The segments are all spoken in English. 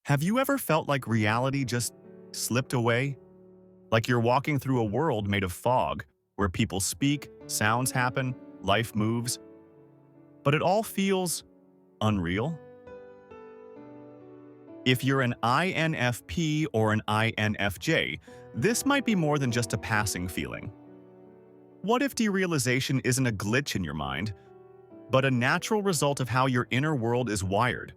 Have you ever felt like reality just slipped away? Like you're walking through a world made of fog, where people speak, sounds happen, life moves, but it all feels unreal? If you're an INFP or an INFJ, this might be more than just a passing feeling. What if derealization isn't a glitch in your mind, but a natural result of how your inner world is wired?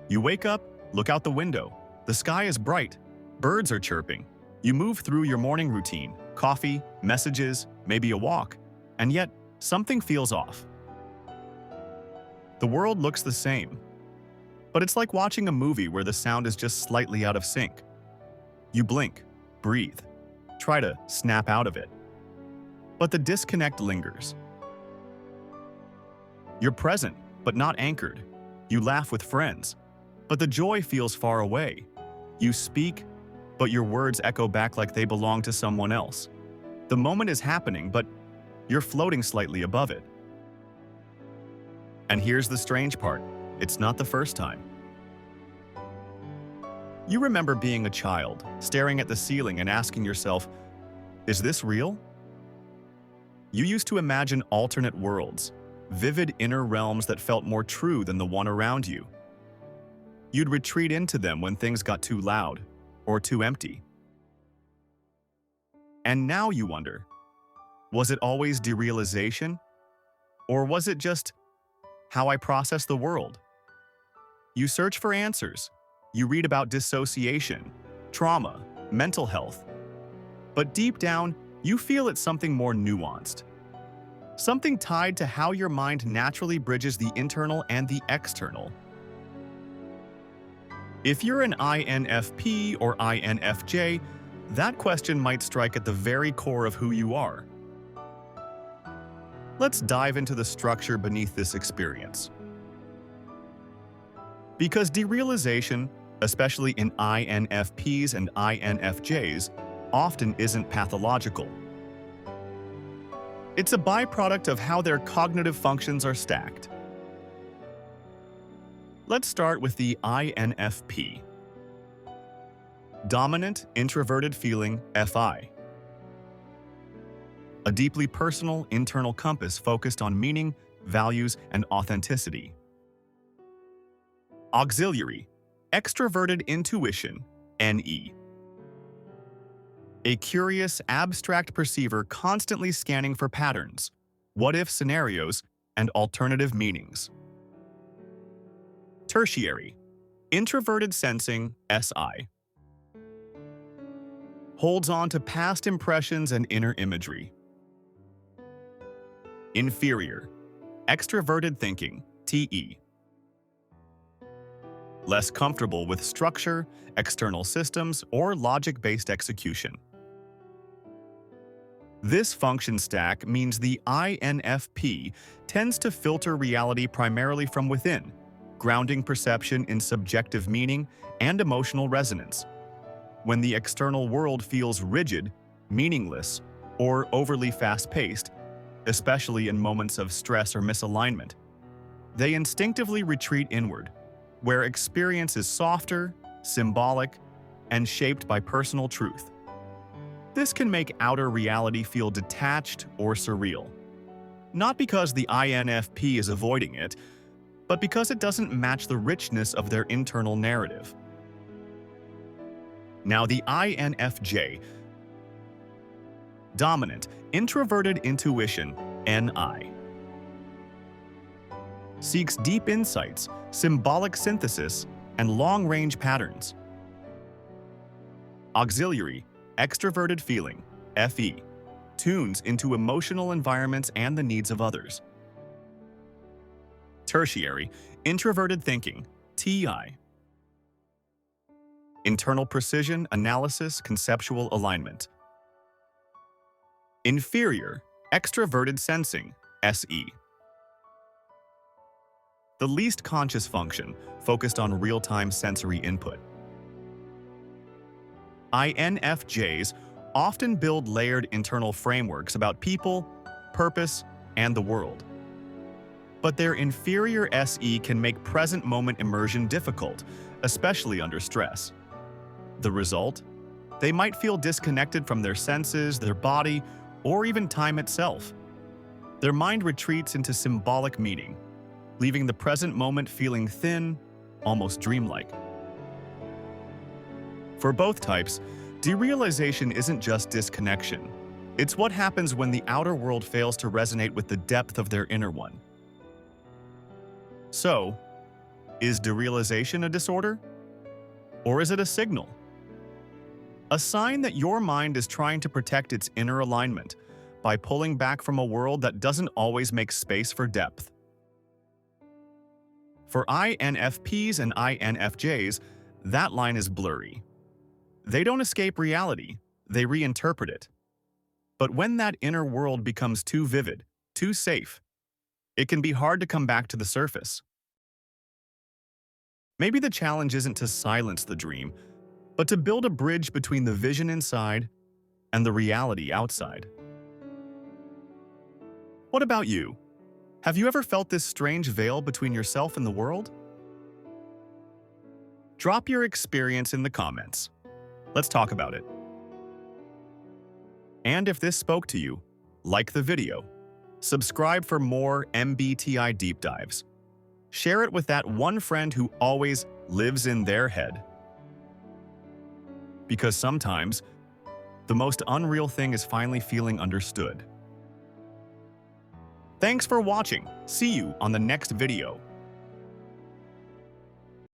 You wake up, look out the window. The sky is bright. Birds are chirping. You move through your morning routine, coffee, messages, maybe a walk, and yet something feels off. The world looks the same, but it's like watching a movie where the sound is just slightly out of sync. You blink, breathe, try to snap out of it, but the disconnect lingers. You're present, but not anchored. You laugh with friends, but the joy feels far away. You speak, but your words echo back like they belong to someone else. The moment is happening, but you're floating slightly above it. And here's the strange part. It's not the first time. You remember being a child, staring at the ceiling and asking yourself, is this real? You used to imagine alternate worlds, vivid inner realms that felt more true than the one around you. You'd retreat into them when things got too loud or too empty. And now you wonder, was it always derealization? Or was it just how I process the world? You search for answers. You read about dissociation, trauma, mental health. But deep down, you feel it's something more nuanced. Something tied to how your mind naturally bridges the internal and the external. If you're an INFP or INFJ, that question might strike at the very core of who you are. Let's dive into the structure beneath this experience. Because derealization, especially in INFPs and INFJs, often isn't pathological. It's a byproduct of how their cognitive functions are stacked. Let's start with the INFP. Dominant introverted feeling, FI. A deeply personal internal compass focused on meaning, values, and authenticity. Auxiliary, extroverted intuition, NE. A curious, abstract perceiver constantly scanning for patterns, what-if scenarios, and alternative meanings. Tertiary, introverted sensing, SI. Holds on to past impressions and inner imagery. Inferior, extroverted thinking, TE. Less comfortable with structure, external systems, or logic-based execution. This function stack means the INFP tends to filter reality primarily from within, grounding perception in subjective meaning and emotional resonance. When the external world feels rigid, meaningless, or overly fast-paced, especially in moments of stress or misalignment, they instinctively retreat inward, where experience is softer, symbolic, and shaped by personal truth. This can make outer reality feel detached or surreal. Not because the INFP is avoiding it, but because it doesn't match the richness of their internal narrative. Now the INFJ. Dominant, introverted intuition, NI. Seeks deep insights, symbolic synthesis, and long-range patterns. Auxiliary, extroverted feeling, FE. Tunes into emotional environments and the needs of others. Tertiary, introverted thinking, TI. Internal precision, analysis, conceptual alignment. Inferior, extroverted sensing, SE. The least conscious function, focused on real-time sensory input. INFJs often build layered internal frameworks about people, purpose, and the world. but their inferior SE can make present-moment immersion difficult, especially under stress. The result? They might feel disconnected from their senses, their body, or even time itself. Their mind retreats into symbolic meaning, leaving the present moment feeling thin, almost dreamlike. For both types, derealization isn't just disconnection. It's what happens when the outer world fails to resonate with the depth of their inner one. So, is derealization a disorder? Or is it a signal? A sign that your mind is trying to protect its inner alignment by pulling back from a world that doesn't always make space for depth. For INFPs and INFJs, that line is blurry. They don't escape reality, they reinterpret it. But when that inner world becomes too vivid, too safe, it can be hard to come back to the surface. Maybe the challenge isn't to silence the dream, but to build a bridge between the vision inside and the reality outside. What about you? Have you ever felt this strange veil between yourself and the world? Drop your experience in the comments. Let's talk about it. And if this spoke to you, like the video, subscribe for more MBTI deep dives. Share it with that one friend who always lives in their head. Because sometimes, the most unreal thing is finally feeling understood. Thanks for watching. See you on the next video.